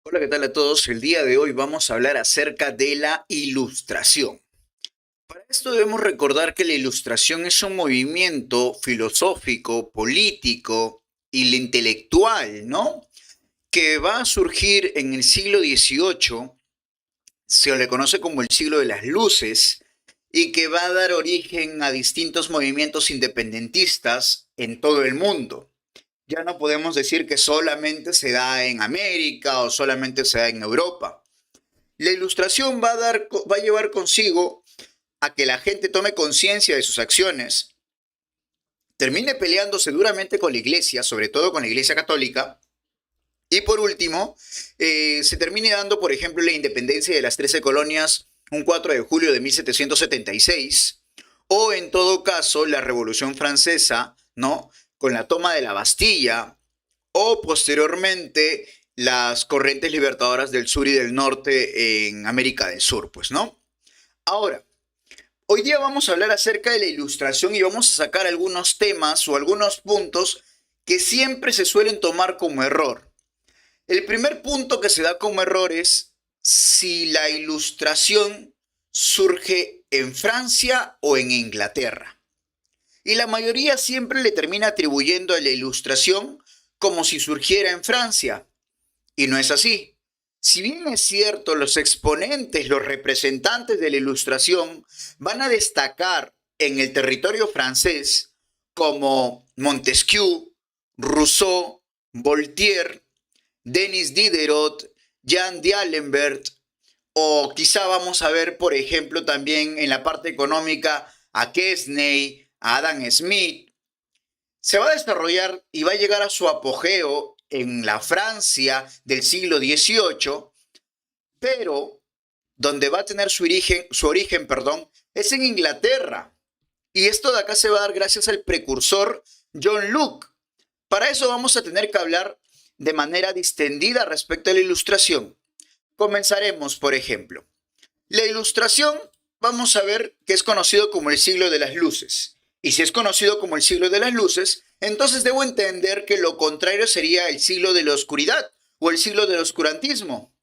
Hola, ¿qué tal a todos? El día de hoy vamos a hablar acerca de la ilustración. Para esto debemos recordar que la ilustración es un movimiento filosófico, político y intelectual, ¿no? Que va a surgir en el siglo XVIII, se le conoce como el siglo de las luces, y que va a dar origen a distintos movimientos independentistas en todo el mundo. Ya no podemos decir que solamente se da en América o solamente se da en Europa. La ilustración va a llevar consigo a que la gente tome conciencia de sus acciones, termine peleándose duramente con la iglesia, sobre todo con la iglesia católica, y por último, se termine dando, por ejemplo, la independencia de las 13 colonias un 4 de julio de 1776, o en todo caso, la Revolución Francesa, ¿no? Con la toma de la Bastilla, o posteriormente las corrientes libertadoras del sur y del norte en América del Sur, pues, ¿no? Ahora, hoy día vamos a hablar acerca de la ilustración y vamos a sacar algunos temas o algunos puntos que siempre se suelen tomar como error. El primer punto que se da como error es si la ilustración surge en Francia o en Inglaterra. Y la mayoría siempre le termina atribuyendo a la ilustración como si surgiera en Francia. Y no es así. Si bien es cierto, los exponentes, los representantes de la ilustración van a destacar en el territorio francés como Montesquieu, Rousseau, Voltaire, Denis Diderot, Jean d'Alembert, o quizá vamos a ver, por ejemplo, también en la parte económica a Quesnay, a Adam Smith. Se va a desarrollar y va a llegar a su apogeo en la Francia del siglo XVIII, pero donde va a tener su origen, perdón, es en Inglaterra. Y esto de acá se va a dar gracias al precursor John Locke. Para eso vamos a tener que hablar de manera distendida respecto a la ilustración. Comenzaremos, por ejemplo. La ilustración, vamos a ver que es conocido como el siglo de las luces. Y si es conocido como el siglo de las luces, entonces debo entender que lo contrario sería el siglo de la oscuridad o el siglo del oscurantismo.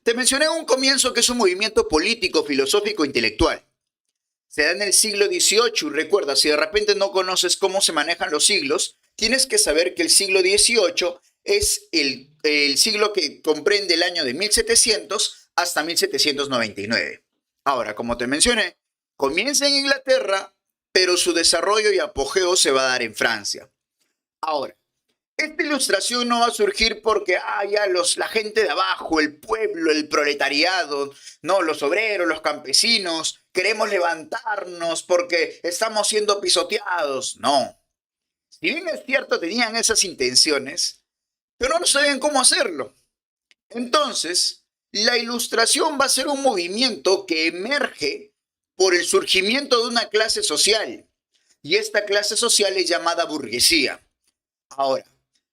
Te mencioné en un comienzo que es un movimiento político, filosófico, intelectual. Se da en el siglo XVIII y recuerda, si de repente no conoces cómo se manejan los siglos, tienes que saber que el siglo XVIII es el siglo que comprende el año de 1700 hasta 1799. Ahora, como te mencioné, comienza en Inglaterra, pero su desarrollo y apogeo se va a dar en Francia. Ahora, esta ilustración no va a surgir porque ya la gente de abajo, el pueblo, el proletariado, no, los obreros, los campesinos, queremos levantarnos porque estamos siendo pisoteados. No. Si bien es cierto, tenían esas intenciones, pero no sabían cómo hacerlo. Entonces, la ilustración va a ser un movimiento que emerge por el surgimiento de una clase social. Y esta clase social es llamada burguesía. Ahora,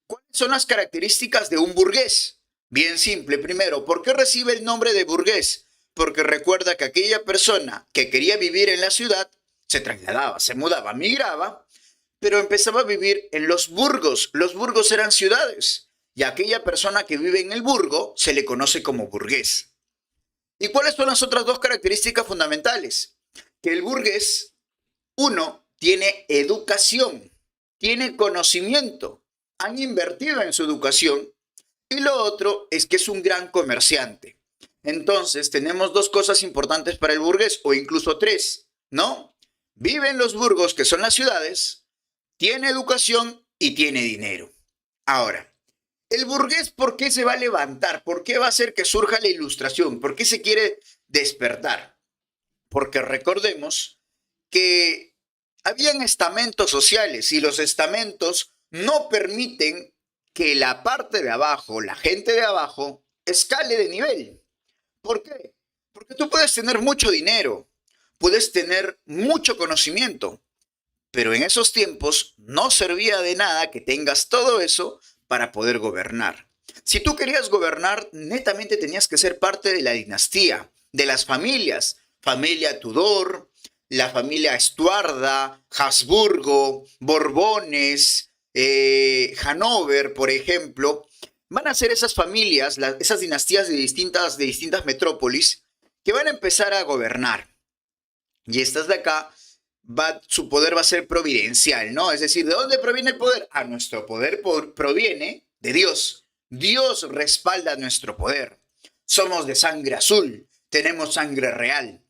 ¿cuáles son las características de un burgués? Bien simple. Primero, ¿por qué recibe el nombre de burgués? Porque recuerda que aquella persona que quería vivir en la ciudad se trasladaba, se mudaba, migraba, pero empezaba a vivir en los burgos. Los burgos eran ciudades y a aquella persona que vive en el burgo se le conoce como burgués. ¿Y cuáles son las otras dos características fundamentales? Que el burgués, uno, tiene educación, tiene conocimiento, han invertido en su educación, y lo otro es que es un gran comerciante. Entonces tenemos dos cosas importantes para el burgués, o incluso tres, ¿no? Vive en los burgos, que son las ciudades, tiene educación y tiene dinero. Ahora, el burgués, ¿por qué se va a levantar? ¿Por qué va a hacer que surja la ilustración? ¿Por qué se quiere despertar? Porque recordemos que habían estamentos sociales y los estamentos no permiten que la parte de abajo, la gente de abajo, escale de nivel. ¿Por qué? Porque tú puedes tener mucho dinero, puedes tener mucho conocimiento, pero en esos tiempos no servía de nada que tengas todo eso para poder gobernar. Si tú querías gobernar, netamente tenías que ser parte de la dinastía, de las familias, familia Tudor, la familia Estuarda, Habsburgo, Borbones, Hanover, por ejemplo. van a ser esas familias, esas dinastías de distintas metrópolis que van a empezar a gobernar. Y estas de acá, su poder va a ser providencial, ¿no? Es decir, ¿de dónde proviene el poder? Nuestro poder proviene de Dios. Dios respalda nuestro poder. Somos de sangre azul, tenemos sangre real.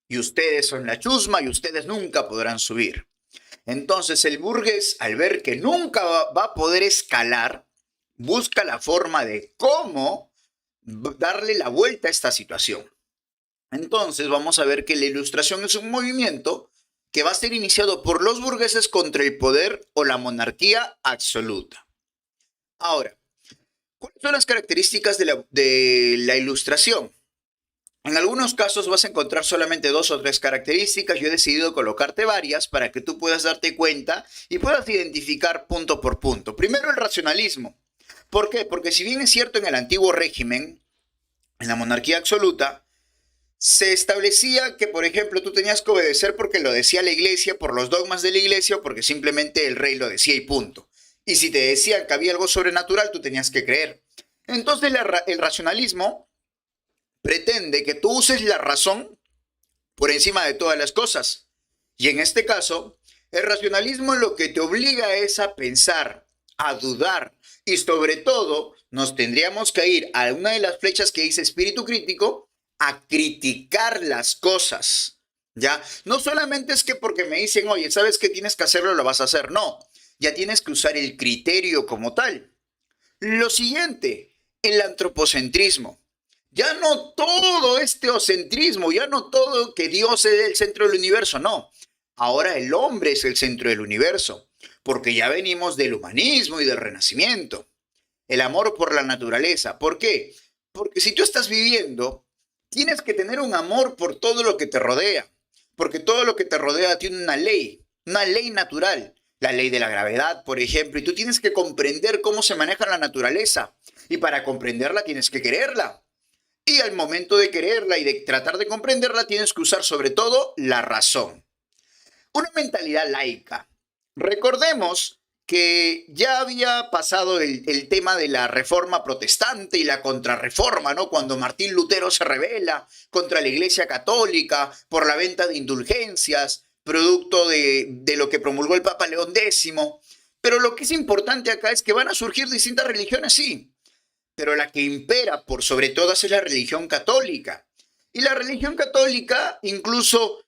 Y ustedes son la chusma y ustedes nunca podrán subir. Entonces el burgués, al ver que nunca va a poder escalar, busca la forma de cómo darle la vuelta a esta situación. Entonces vamos a ver que la Ilustración es un movimiento que va a ser iniciado por los burgueses contra el poder o la monarquía absoluta. Ahora, ¿cuáles son las características de la Ilustración? En algunos casos vas a encontrar solamente 2 o 3 características. Yo he decidido colocarte varias para que tú puedas darte cuenta y puedas identificar punto por punto. Primero, el racionalismo. ¿Por qué? Porque si bien es cierto en el antiguo régimen, en la monarquía absoluta, se establecía que, por ejemplo, tú tenías que obedecer porque lo decía la iglesia, por los dogmas de la iglesia o porque simplemente el rey lo decía y punto. Y si te decían que había algo sobrenatural, tú tenías que creer. Entonces el racionalismo pretende que tú uses la razón por encima de todas las cosas. Y en este caso, el racionalismo lo que te obliga es a pensar, a dudar y sobre todo nos tendríamos que ir a una de las flechas que dice espíritu crítico, a criticar las cosas, ¿ya? No solamente es que porque me dicen, oye, ¿sabes que tienes que hacerlo? Lo vas a hacer. No, ya tienes que usar el criterio como tal. Lo siguiente, el antropocentrismo. Ya no todo es teocentrismo, ya no todo que Dios es el centro del universo, no. Ahora el hombre es el centro del universo, porque ya venimos del humanismo y del renacimiento. El amor por la naturaleza. ¿Por qué? Porque si tú estás viviendo, tienes que tener un amor por todo lo que te rodea, porque todo lo que te rodea tiene una ley natural, la ley de la gravedad, por ejemplo, y tú tienes que comprender cómo se maneja la naturaleza, y para comprenderla tienes que quererla. Y al momento de quererla y de tratar de comprenderla, tienes que usar sobre todo la razón. Una mentalidad laica. Recordemos que ya había pasado el tema de la reforma protestante y la contrarreforma, ¿no? Cuando Martín Lutero se rebela contra la Iglesia Católica por la venta de indulgencias, producto de lo que promulgó el Papa León X. Pero lo que es importante acá es que van a surgir distintas religiones, sí, pero la que impera por sobre todas es la religión católica. Y la religión católica incluso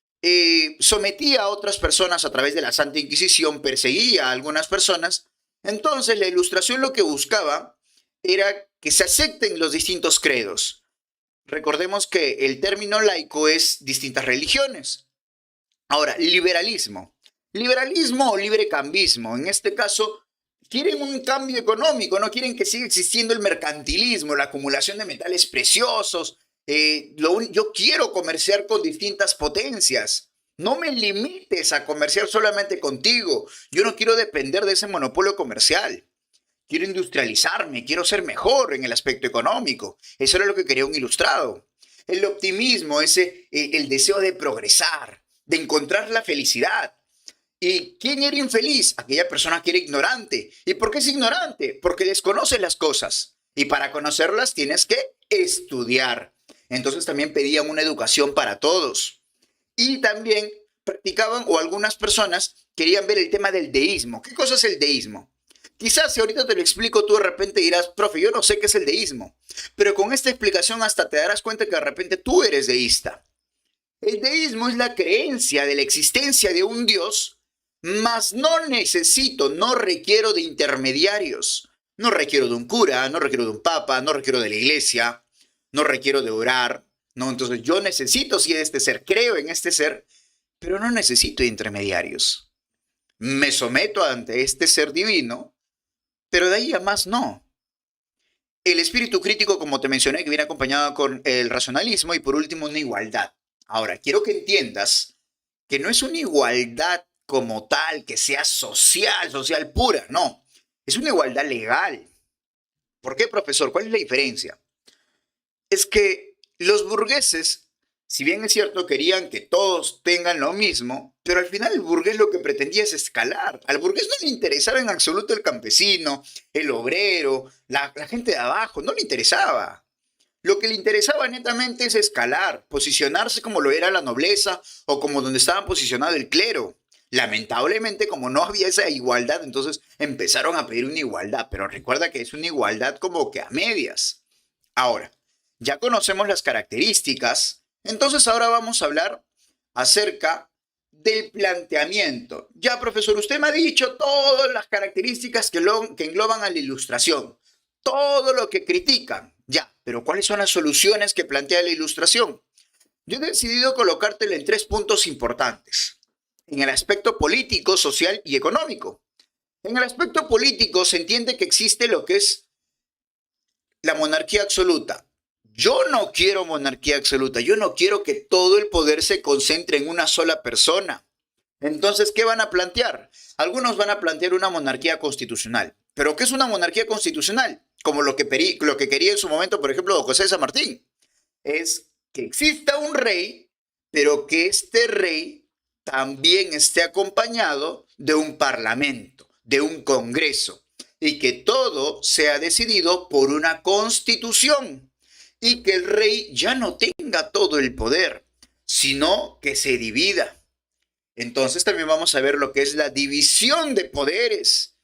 sometía a otras personas a través de la Santa Inquisición, perseguía a algunas personas. Entonces la Ilustración lo que buscaba era que se acepten los distintos credos. Recordemos que el término laico es distintas religiones. Ahora, liberalismo. Liberalismo o librecambismo. En este caso, quieren un cambio económico, no quieren que siga existiendo el mercantilismo, la acumulación de metales preciosos. Yo quiero comerciar con distintas potencias. No me limites a comerciar solamente contigo. Yo no quiero depender de ese monopolio comercial. Quiero industrializarme, quiero ser mejor en el aspecto económico. Eso era lo que quería un ilustrado. El optimismo, el deseo de progresar, de encontrar la felicidad. ¿Y quién era infeliz? Aquella persona que era ignorante. ¿Y por qué es ignorante? Porque desconoce las cosas. Y para conocerlas tienes que estudiar. Entonces también pedían una educación para todos. Y también practicaban, o algunas personas querían ver el tema del deísmo. ¿Qué cosa es el deísmo? Quizás si ahorita te lo explico, tú de repente dirás, profe, yo no sé qué es el deísmo. Pero con esta explicación hasta te darás cuenta que de repente tú eres deísta. El deísmo es la creencia de la existencia de un Dios, mas no necesito, no requiero de intermediarios. No requiero de un cura, no requiero de un papa, no requiero de la iglesia, no requiero de orar. No, entonces yo necesito sí de este ser, creo en este ser, pero no necesito de intermediarios. Me someto ante este ser divino, pero de ahí a más no. El espíritu crítico, como te mencioné, que viene acompañado con el racionalismo y por último una igualdad. Ahora, quiero que entiendas que no es una igualdad como tal, que sea social pura, no. Es una igualdad legal. ¿Por qué, profesor? ¿Cuál es la diferencia? Es que los burgueses Si bien es cierto, querían que todos tengan lo mismo, pero al final el burgués lo que pretendía es escalar. Al burgués no le interesaba en absoluto el campesino, el obrero, la gente de abajo, no le interesaba. Lo que le interesaba netamente es escalar, posicionarse como lo era la nobleza o como donde estaba posicionado el clero. Lamentablemente, como no había esa igualdad, entonces empezaron a pedir una igualdad, pero recuerda que es una igualdad como que a medias. Ahora, ya conocemos las características, entonces ahora vamos a hablar acerca del planteamiento. Ya, profesor, usted me ha dicho todas las características que engloban a la ilustración, todo lo que critican. Ya, pero ¿cuáles son las soluciones que plantea la ilustración? Yo he decidido colocártelo en tres puntos importantes. En el aspecto político, social y económico. En el aspecto político se entiende que existe lo que es la monarquía absoluta. Yo no quiero monarquía absoluta, yo no quiero que todo el poder se concentre en una sola persona. Entonces, ¿qué van a plantear? Algunos van a plantear una monarquía constitucional. ¿Pero qué es una monarquía constitucional? Como lo que quería en su momento, por ejemplo, José de San Martín. Es que exista un rey, pero que este rey también esté acompañado de un parlamento, de un congreso, y que todo sea decidido por una constitución, y que el rey ya no tenga todo el poder, sino que se divida. Entonces también vamos a ver lo que es la división de poderes,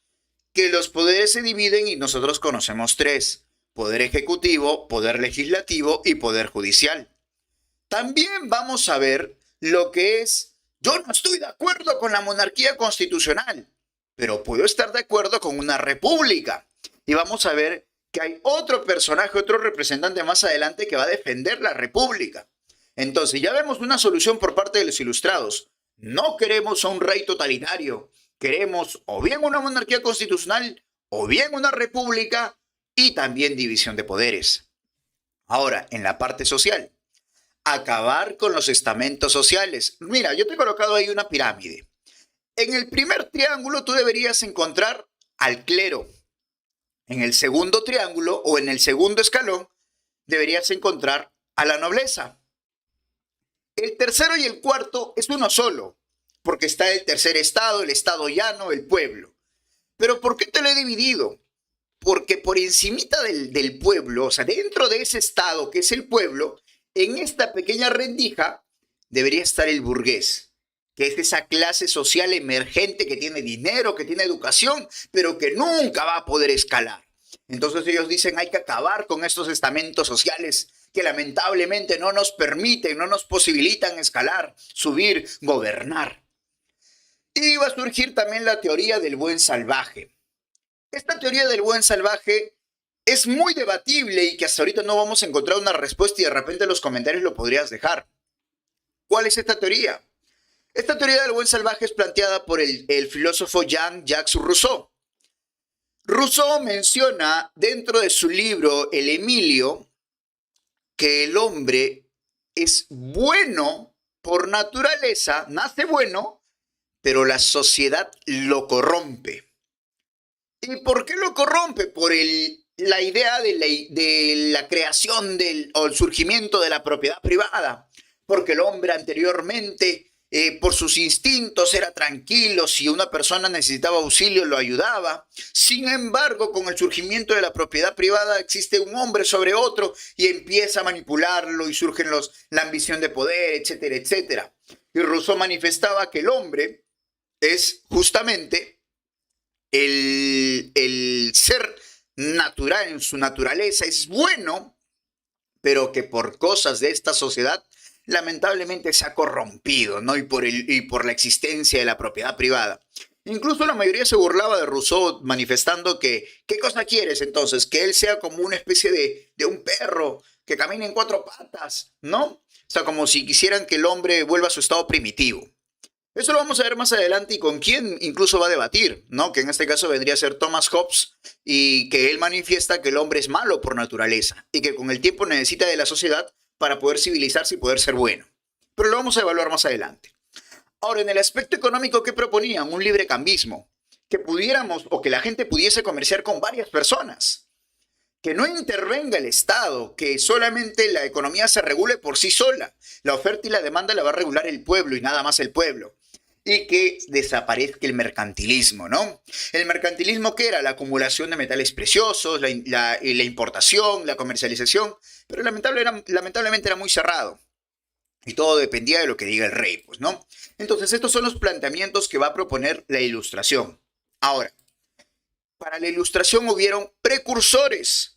que los poderes se dividen y nosotros conocemos tres: poder ejecutivo, poder legislativo y poder judicial. También vamos a ver lo que es, yo no estoy de acuerdo con la monarquía constitucional, pero puedo estar de acuerdo con una república. Y vamos a ver que hay otro personaje, otro representante más adelante que va a defender la república. Entonces ya vemos una solución por parte de los ilustrados. No queremos a un rey totalitario, queremos o bien una monarquía constitucional o bien una república y también división de poderes. Ahora, en la parte social, acabar con los estamentos sociales. Mira, yo te he colocado ahí una pirámide. En el primer triángulo tú deberías encontrar al clero. En el segundo triángulo o en el segundo escalón deberías encontrar a la nobleza. El tercero y el cuarto es uno solo, porque está el tercer estado, el estado llano, el pueblo. Pero ¿por qué te lo he dividido? Porque por encimita del pueblo, o sea, dentro de ese estado que es el pueblo, en esta pequeña rendija debería estar el burgués, que es esa clase social emergente que tiene dinero, que tiene educación, pero que nunca va a poder escalar. Entonces ellos dicen, hay que acabar con estos estamentos sociales que lamentablemente no nos permiten, no nos posibilitan escalar, subir, gobernar. Y va a surgir también la teoría del buen salvaje. Esta teoría del buen salvaje es muy debatible y que hasta ahorita no vamos a encontrar una respuesta y de repente en los comentarios lo podrías dejar. ¿Cuál es esta teoría? Esta teoría del buen salvaje es planteada por el filósofo Jean-Jacques Rousseau. Rousseau menciona dentro de su libro El Emilio que el hombre es bueno por naturaleza, nace bueno, pero la sociedad lo corrompe. ¿Y por qué lo corrompe? Por la idea de la creación o el surgimiento de la propiedad privada. Porque el hombre anteriormente, por sus instintos, era tranquilo. Si una persona necesitaba auxilio, lo ayudaba. Sin embargo, con el surgimiento de la propiedad privada, existe un hombre sobre otro y empieza a manipularlo y surge la ambición de poder, etcétera, etcétera. Y Rousseau manifestaba que el hombre es justamente el ser natural en su naturaleza es bueno, pero que por cosas de esta sociedad lamentablemente se ha corrompido, ¿no? Y por la existencia de la propiedad privada. Incluso la mayoría se burlaba de Rousseau manifestando que, ¿qué cosa quieres entonces? Que él sea como una especie de un perro que camina en cuatro patas, ¿no? O sea, como si quisieran que el hombre vuelva a su estado primitivo. Eso lo vamos a ver más adelante y con quién incluso va a debatir, ¿no? Que en este caso vendría a ser Thomas Hobbes y que él manifiesta que el hombre es malo por naturaleza y que con el tiempo necesita de la sociedad para poder civilizarse y poder ser bueno. Pero lo vamos a evaluar más adelante. Ahora, en el aspecto económico, ¿qué proponían? Un librecambismo. Que pudiéramos o que la gente pudiese comerciar con varias personas. que no intervenga el Estado, que solamente la economía se regule por sí sola. La oferta y la demanda la va a regular el pueblo y nada más el pueblo. Y que desaparezca el mercantilismo, ¿no? El mercantilismo, ¿qué era? La acumulación de metales preciosos, la importación, la comercialización, pero lamentablemente era muy cerrado. Y todo dependía de lo que diga el rey, pues, ¿no? Entonces, estos son los planteamientos que va a proponer la Ilustración. Ahora, para la Ilustración hubieron precursores.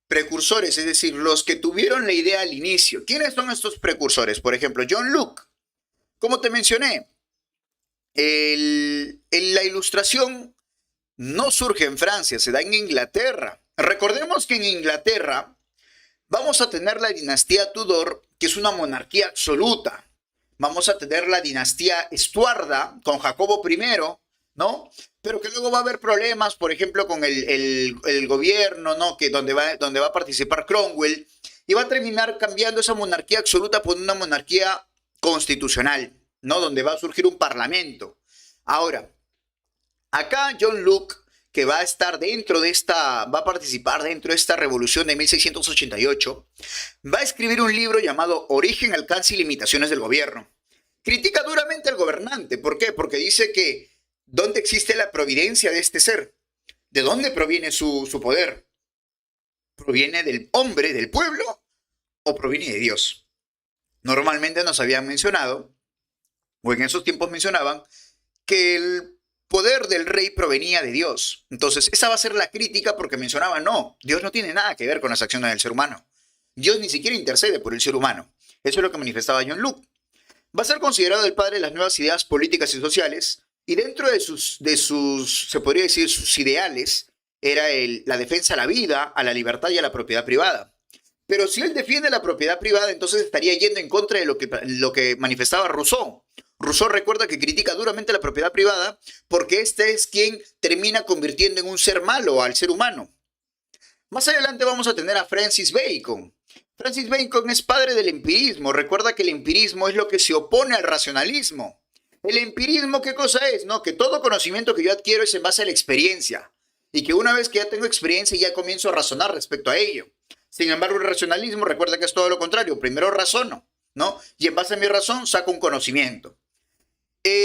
Precursores, es decir, los que tuvieron la idea al inicio. ¿Quiénes son estos precursores? Por ejemplo, John Locke. Como te mencioné, la Ilustración no surge en Francia, se da en Inglaterra. Recordemos que en Inglaterra vamos a tener la dinastía Tudor, que es una monarquía absoluta. Vamos a tener la dinastía Estuarda con Jacobo I, ¿no? Pero que luego va a haber problemas, por ejemplo, con el gobierno, ¿no? Que donde va a participar Cromwell, y va a terminar cambiando esa monarquía absoluta por una monarquía constitucional, ¿no? Donde va a surgir un parlamento. Ahora, acá John Locke, que va a participar dentro de esta revolución de 1688, va a escribir un libro llamado Origen, alcance y limitaciones del gobierno. Critica duramente al gobernante. ¿Por qué? Porque dice que ¿dónde existe la providencia de este ser? ¿De dónde proviene su poder? ¿Proviene del hombre, del pueblo, o proviene de Dios? Normalmente nos habían mencionado, o en esos tiempos mencionaban, que el poder del rey provenía de Dios. Entonces, esa va a ser la crítica porque mencionaban, no, Dios no tiene nada que ver con las acciones del ser humano. Dios ni siquiera intercede por el ser humano. Eso es lo que manifestaba John Locke. Va a ser considerado el padre de las nuevas ideas políticas y sociales, y dentro de sus se podría decir, sus ideales, era la defensa a la vida, a la libertad y a la propiedad privada. Pero si él defiende la propiedad privada, entonces estaría yendo en contra de lo que manifestaba Rousseau. Rousseau recuerda que critica duramente la propiedad privada porque este es quien termina convirtiendo en un ser malo al ser humano. Más adelante vamos a tener a Francis Bacon. Francis Bacon es padre del empirismo. Recuerda que el empirismo es lo que se opone al racionalismo. El empirismo, ¿qué cosa es? No, que todo conocimiento que yo adquiero es en base a la experiencia. Y que una vez que ya tengo experiencia ya comienzo a razonar respecto a ello. Sin embargo, el racionalismo, recuerda que es todo lo contrario. Primero razono, ¿no? Y en base a mi razón saco un conocimiento.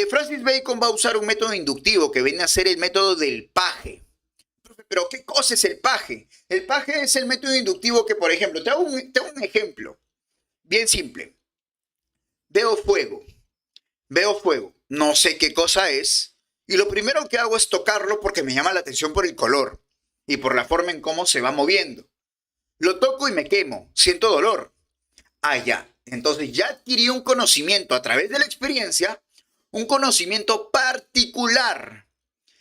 Francis Bacon va a usar un método inductivo que viene a ser el método del paje. Pero, ¿qué cosa es el paje? El paje es el método inductivo que, por ejemplo, te hago un ejemplo bien simple. Veo fuego, no sé qué cosa es, y lo primero que hago es tocarlo porque me llama la atención por el color y por la forma en cómo se va moviendo. Lo toco y me quemo, siento dolor. Ah, ya. Entonces ya adquirí un conocimiento a través de la experiencia, un conocimiento particular.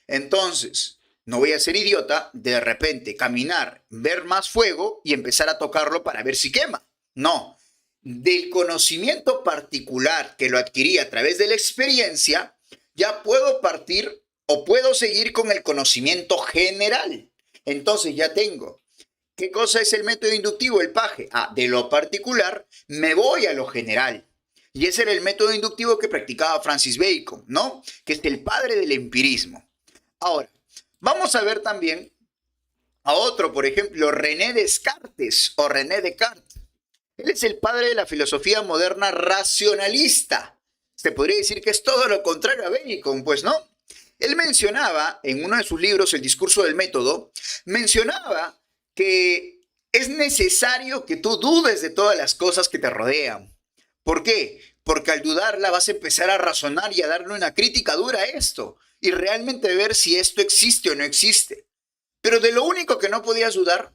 Entonces, no voy a ser idiota de repente caminar, ver más fuego y empezar a tocarlo para ver si quema. No. Del conocimiento particular que lo adquirí a través de la experiencia, ya puedo partir o puedo seguir con el conocimiento general. Entonces ya tengo. ¿Qué cosa es el método inductivo, el paje? Ah, de lo particular me voy a lo general. Y ese era el método inductivo que practicaba Francis Bacon, ¿no? Que es el padre del empirismo. Ahora, vamos a ver también a otro, por ejemplo, René Descartes o René Descartes. Él es el padre de la filosofía moderna racionalista. Se podría decir que es todo lo contrario a Bacon, pues, ¿no? Él mencionaba, en uno de sus libros, El discurso del método, mencionaba que es necesario que tú dudes de todas las cosas que te rodean. ¿Por qué? Porque al dudarla vas a empezar a razonar y a darle una crítica dura a esto y realmente ver si esto existe o no existe. Pero de lo único que no podías dudar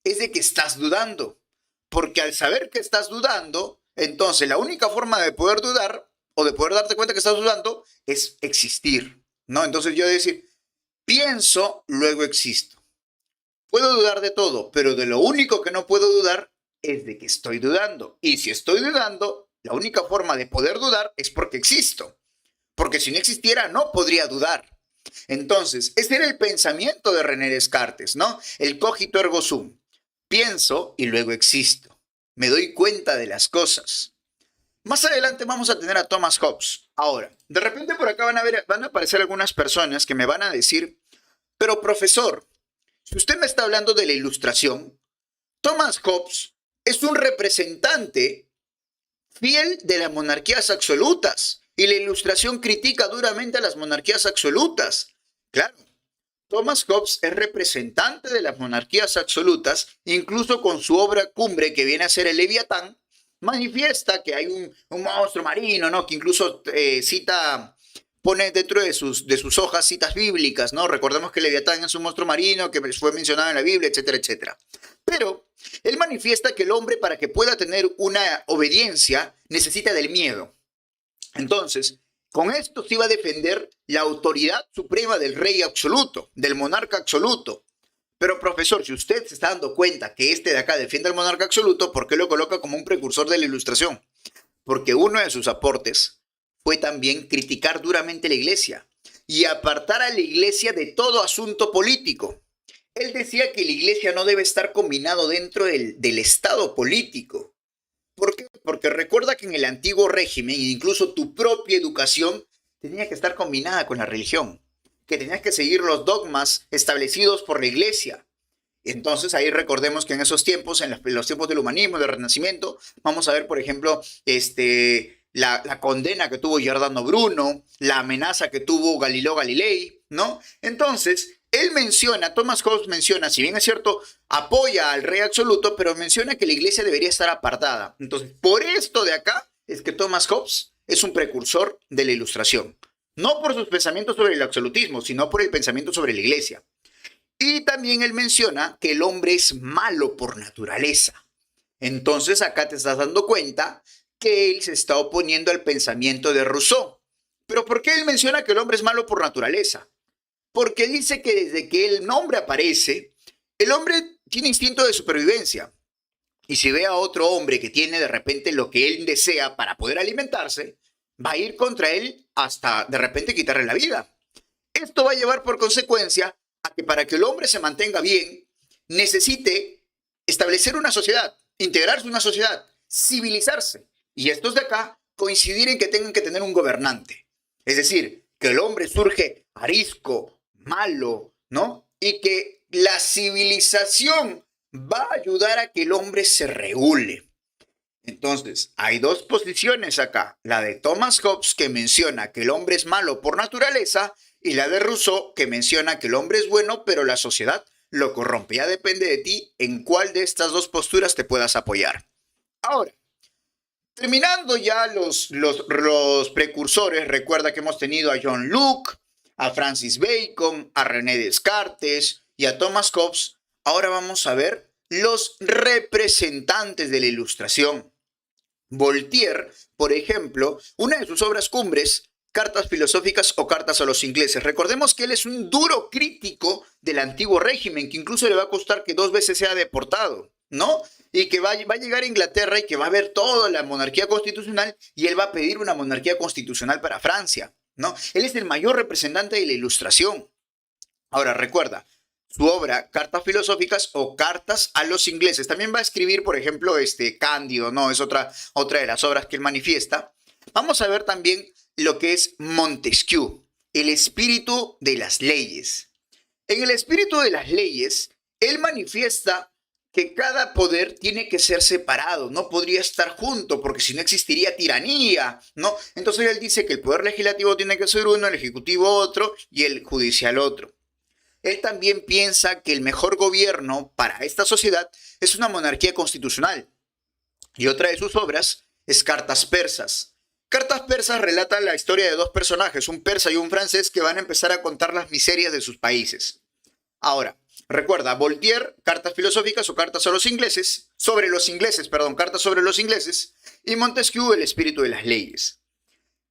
es de que estás dudando. Porque al saber que estás dudando, entonces la única forma de poder dudar o de poder darte cuenta que estás dudando es existir, ¿no? Entonces yo decir, pienso, luego existo. Puedo dudar de todo, pero de lo único que no puedo dudar es de que estoy dudando. Y si estoy dudando, la única forma de poder dudar es porque existo. Porque si no existiera, no podría dudar. Entonces, este era el pensamiento de René Descartes, ¿no? El cogito ergo sum. Pienso y luego existo. Me doy cuenta de las cosas. Más adelante vamos a tener a Thomas Hobbes. Ahora, de repente por acá van a aparecer algunas personas que me van a decir, pero profesor, Si usted me está hablando de la Ilustración, Thomas Hobbes es un representante fiel de las monarquías absolutas y la Ilustración critica duramente a las monarquías absolutas. Claro, Thomas Hobbes es representante de las monarquías absolutas, incluso con su obra cumbre que viene a ser el Leviatán, manifiesta que hay un monstruo marino, ¿no? Que incluso pone dentro de sus hojas citas bíblicas, ¿no? Recordemos que el Leviatán es un monstruo marino que fue mencionado en la Biblia, etcétera, etcétera. Pero él manifiesta que el hombre, para que pueda tener una obediencia, necesita del miedo. Entonces, con esto se iba a defender la autoridad suprema del rey absoluto, del monarca absoluto. Pero profesor, si usted se está dando cuenta que este de acá defiende al monarca absoluto, ¿por qué lo coloca como un precursor de la Ilustración? Porque uno de sus aportes fue también criticar duramente la iglesia y apartar a la iglesia de todo asunto político. Él decía que la iglesia no debe estar combinado dentro del Estado político. ¿Por qué? Porque recuerda que en el antiguo régimen, incluso tu propia educación tenía que estar combinada con la religión, que tenías que seguir los dogmas establecidos por la iglesia. Entonces ahí recordemos que en esos tiempos, en los tiempos del humanismo, del renacimiento, vamos a ver, por ejemplo, la condena que tuvo Giordano Bruno, la amenaza que tuvo Galileo Galilei, ¿no? Entonces, Thomas Hobbes menciona, si bien es cierto, apoya al rey absoluto, pero menciona que la iglesia debería estar apartada. Entonces, por esto de acá es que Thomas Hobbes es un precursor de la Ilustración. No por sus pensamientos sobre el absolutismo, sino por el pensamiento sobre la iglesia. Y también él menciona que el hombre es malo por naturaleza. Entonces acá te estás dando cuenta que él se está oponiendo al pensamiento de Rousseau. ¿Pero por qué él menciona que el hombre es malo por naturaleza? Porque dice que desde que el hombre aparece, el hombre tiene instinto de supervivencia. Y si ve a otro hombre que tiene de repente lo que él desea para poder alimentarse, va a ir contra él hasta de repente quitarle la vida. Esto va a llevar por consecuencia a que para que el hombre se mantenga bien, necesite establecer una sociedad, integrarse en una sociedad, civilizarse. Y estos de acá coincidir en que tengan que tener un gobernante. Es decir, que el hombre surge arisco, malo, ¿no? Y que la civilización va a ayudar a que el hombre se regule. Entonces, hay dos posiciones acá. La de Thomas Hobbes, que menciona que el hombre es malo por naturaleza, y la de Rousseau, que menciona que el hombre es bueno, pero la sociedad lo corrompe. Ya depende de ti en cuál de estas dos posturas te puedas apoyar. Ahora, terminando ya los precursores, recuerda que hemos tenido a John Locke, a Francis Bacon, a René Descartes y a Thomas Hobbes. Ahora vamos a ver los representantes de la Ilustración. Voltaire, por ejemplo, una de sus obras cumbres, Cartas filosóficas o cartas a los ingleses. Recordemos que él es un duro crítico del antiguo régimen, que incluso le va a costar que 2 veces sea deportado, ¿no? Y que va a llegar a Inglaterra y que va a ver toda la monarquía constitucional y él va a pedir una monarquía constitucional para Francia, ¿no? Él es el mayor representante de la Ilustración. Ahora, recuerda, su obra, Cartas filosóficas o Cartas a los ingleses. También va a escribir, por ejemplo, Cándido, ¿no? Es otra de las obras que él manifiesta. Vamos a ver también lo que es Montesquieu, el espíritu de las leyes. En el espíritu de las leyes, él manifiesta que cada poder tiene que ser separado, no podría estar junto, porque si no existiría tiranía, ¿no? Entonces él dice que el poder legislativo tiene que ser uno, el ejecutivo otro y el judicial otro. Él también piensa que el mejor gobierno para esta sociedad es una monarquía constitucional. Y otra de sus obras es Cartas persas. Cartas persas relatan la historia de dos personajes, un persa y un francés, que van a empezar a contar las miserias de sus países. Ahora, recuerda, Voltaire, Cartas filosóficas o Cartas a los ingleses, Cartas sobre los ingleses, y Montesquieu, el espíritu de las leyes.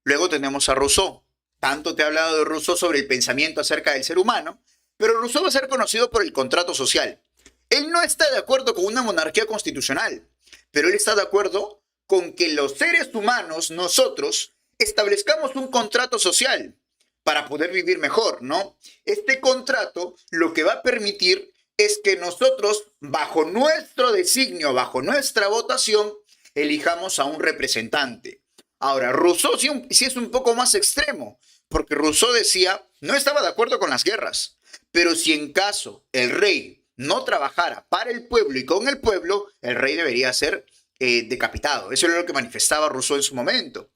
Luego tenemos a Rousseau. Tanto te he hablado de Rousseau sobre el pensamiento acerca del ser humano, pero Rousseau va a ser conocido por el contrato social. Él no está de acuerdo con una monarquía constitucional, pero él está de acuerdo con que los seres humanos, nosotros, establezcamos un contrato social para poder vivir mejor, ¿no? Este contrato lo que va a permitir es que nosotros, bajo nuestro designio, bajo nuestra votación, elijamos a un representante. Ahora, Rousseau sí es un poco más extremo, porque Rousseau decía, no estaba de acuerdo con las guerras, Pero si en caso el rey no trabajara para el pueblo y con el pueblo, el rey debería ser decapitado. Eso era lo que manifestaba Rousseau en su momento.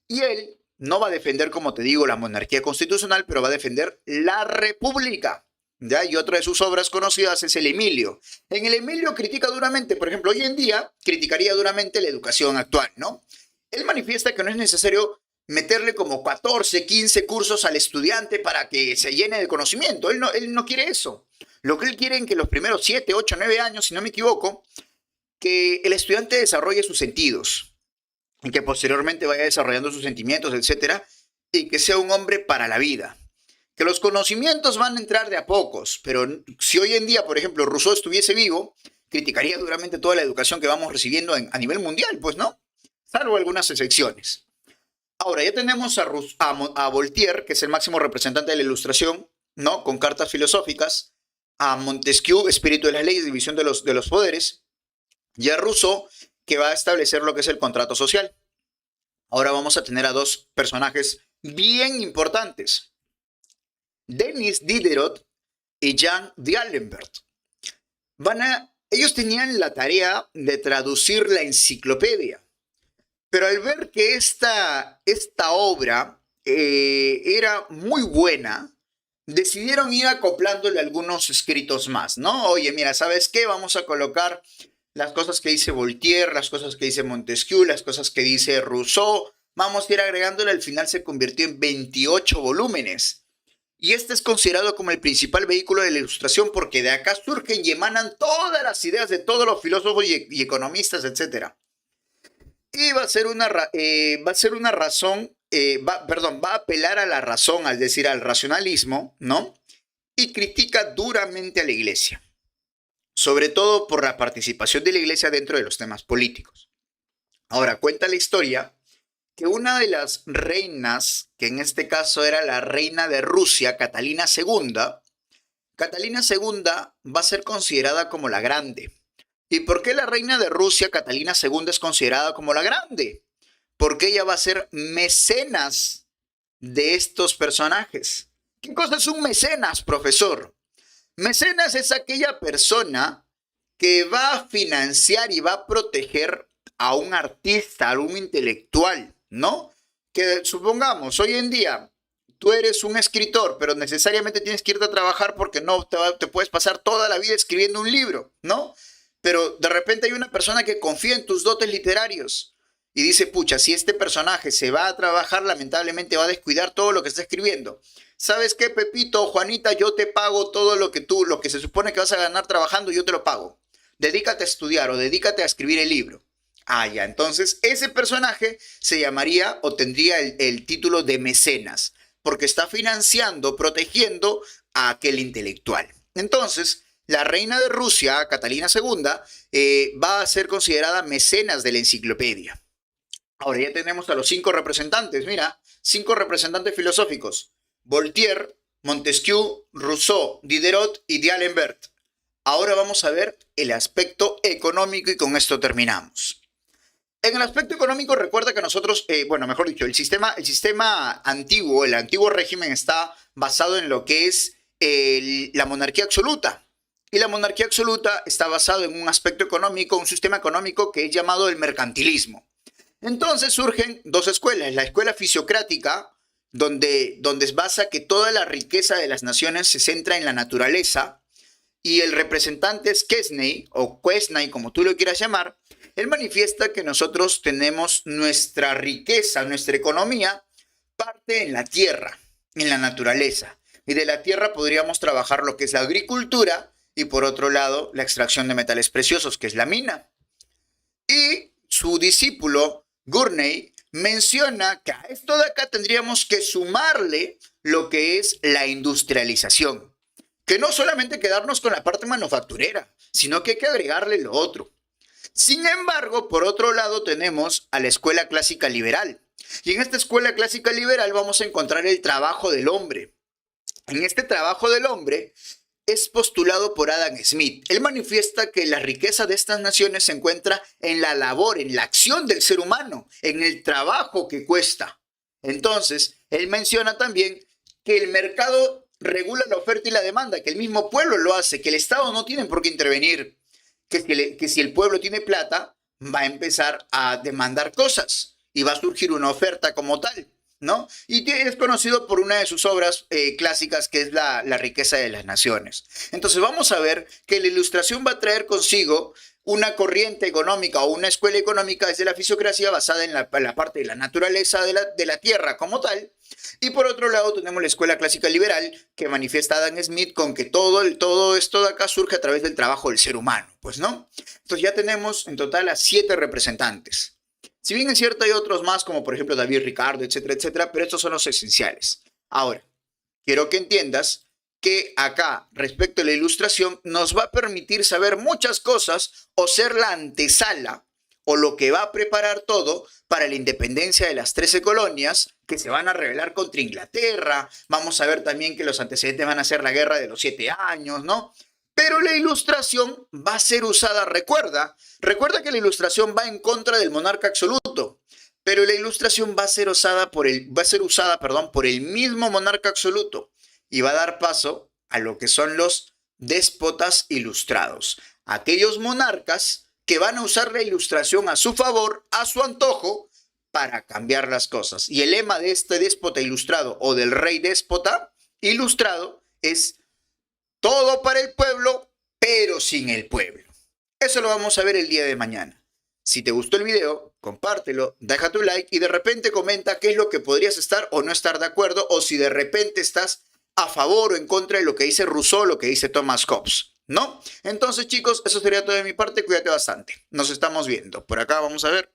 Y él no va a defender, como te digo, la monarquía constitucional, pero va a defender la república. ¿Ya? Y otra de sus obras conocidas es el Emilio. En el Emilio critica duramente, por ejemplo, hoy en día criticaría duramente la educación actual, ¿no? Él manifiesta que no es necesario meterle como 14, 15 cursos al estudiante para que se llene de conocimiento. Él no quiere eso. Lo que él quiere es que los primeros 7, 8, 9 años, si no me equivoco, que el estudiante desarrolle sus sentidos y que posteriormente vaya desarrollando sus sentimientos, etcétera, y que sea un hombre para la vida. Que los conocimientos van a entrar de a pocos, pero si hoy en día, por ejemplo, Rousseau estuviese vivo, criticaría duramente toda la educación que vamos recibiendo a nivel mundial, pues no, salvo algunas excepciones. Ahora, ya tenemos a Voltaire, que es el máximo representante de la Ilustración, ¿no? Con cartas filosóficas, a Montesquieu, espíritu de las leyes, división de los poderes, y a Rousseau, que va a establecer lo que es el contrato social. Ahora vamos a tener a dos personajes bien importantes. Denis Diderot y Jean d'Alembert. Ellos tenían la tarea de traducir la enciclopedia, pero al ver que esta obra era muy buena, decidieron ir acoplándole algunos escritos más, ¿no? Oye, mira, ¿sabes qué? Vamos a colocar las cosas que dice Voltaire, las cosas que dice Montesquieu, las cosas que dice Rousseau. Vamos a ir agregándole, al final se convirtió en 28 volúmenes. Y este es considerado como el principal vehículo de la Ilustración porque de acá surgen y emanan todas las ideas de todos los filósofos y economistas, etc. Y va a ser una razón, va a apelar a la razón, es decir, al racionalismo, ¿no? Y critica duramente a la Iglesia, sobre todo por la participación de la Iglesia dentro de los temas políticos. Ahora, cuenta la historia que una de las reinas, que en este caso era la reina de Rusia, Catalina II va a ser considerada como la Grande. ¿Y por qué la reina de Rusia, Catalina II, es considerada como la Grande? Porque ella va a ser mecenas de estos personajes. ¿Qué cosa es un mecenas, profesor? Mecenas es aquella persona que va a financiar y va a proteger a un artista, a un intelectual, ¿no? Que supongamos, hoy en día tú eres un escritor, pero necesariamente tienes que irte a trabajar porque no te puedes pasar toda la vida escribiendo un libro, ¿no? Pero de repente hay una persona que confía en tus dotes literarios y dice, pucha, si este personaje se va a trabajar, lamentablemente va a descuidar todo lo que está escribiendo. ¿Sabes qué, Pepito, Juanita? Yo te pago todo lo que se supone que vas a ganar trabajando, yo te lo pago. Dedícate a estudiar o dedícate a escribir el libro. Ah, ya, entonces ese personaje se llamaría o tendría el título de mecenas, porque está financiando, protegiendo a aquel intelectual. Entonces, la reina de Rusia, Catalina II, va a ser considerada mecenas de la enciclopedia. Ahora ya tenemos a los 5 representantes, mira, 5 representantes filosóficos. Voltaire, Montesquieu, Rousseau, Diderot y d'Alembert. Ahora vamos a ver el aspecto económico y con esto terminamos. En el aspecto económico, recuerda que nosotros, mejor dicho, el sistema antiguo, el antiguo régimen está basado en lo que es la monarquía absoluta. Y la monarquía absoluta está basado en un aspecto económico, un sistema económico que es llamado el mercantilismo. Entonces surgen dos escuelas, la escuela fisiocrática, donde basa que toda la riqueza de las naciones se centra en la naturaleza, y el representante es Quesnay, o Quesnay, como tú lo quieras llamar. Él manifiesta que nosotros tenemos nuestra riqueza, nuestra economía, parte en la tierra, en la naturaleza. Y de la tierra podríamos trabajar lo que es la agricultura y por otro lado la extracción de metales preciosos, que es la mina. Y su discípulo, Gurney, menciona que a esto de acá tendríamos que sumarle lo que es la industrialización. Que no solamente quedarnos con la parte manufacturera, sino que hay que agregarle lo otro. Sin embargo, por otro lado tenemos a la escuela clásica liberal. Y en esta escuela clásica liberal vamos a encontrar el trabajo del hombre. En este trabajo del hombre es postulado por Adam Smith. Él manifiesta que la riqueza de estas naciones se encuentra en la labor, en la acción del ser humano, en el trabajo que cuesta. Entonces, él menciona también que el mercado regula la oferta y la demanda, que el mismo pueblo lo hace, que el Estado no tiene por qué intervenir, que si el pueblo tiene plata, va a empezar a demandar cosas y va a surgir una oferta como tal, ¿no? Y es conocido por una de sus obras clásicas, que es la riqueza de las naciones. Entonces vamos a ver que la ilustración va a traer consigo una corriente económica o una escuela económica desde la fisiocracia basada en la parte de la naturaleza de la tierra como tal. Y por otro lado tenemos la escuela clásica liberal que manifiesta Adam Smith con que todo esto de acá surge a través del trabajo del ser humano, pues, ¿no? Entonces ya tenemos en total a 7 representantes. Si bien es cierto hay otros más como por ejemplo David Ricardo, etcétera, etcétera, pero estos son los esenciales. Ahora, quiero que entiendas que acá, respecto a la ilustración, nos va a permitir saber muchas cosas o ser la antesala o lo que va a preparar todo para la independencia de las 13 colonias que se van a rebelar contra Inglaterra. Vamos a ver también que los antecedentes van a ser la guerra de los 7 años, ¿no? Pero la ilustración va a ser usada, recuerda que la ilustración va en contra del monarca absoluto, pero la ilustración va a ser usada por el mismo monarca absoluto y va a dar paso a lo que son los déspotas ilustrados, aquellos monarcas que van a usar la ilustración a su favor, a su antojo, para cambiar las cosas. Y el lema de este déspota ilustrado o del rey déspota ilustrado es todo para el pueblo, pero sin el pueblo. Eso lo vamos a ver el día de mañana. Si te gustó el video, compártelo, deja tu like y de repente comenta qué es lo que podrías estar o no estar de acuerdo, o si de repente estás a favor o en contra de lo que dice Rousseau, lo que dice Thomas Hobbes, ¿no? Entonces, chicos, eso sería todo de mi parte. Cuídate bastante. Nos estamos viendo. Por acá vamos a ver.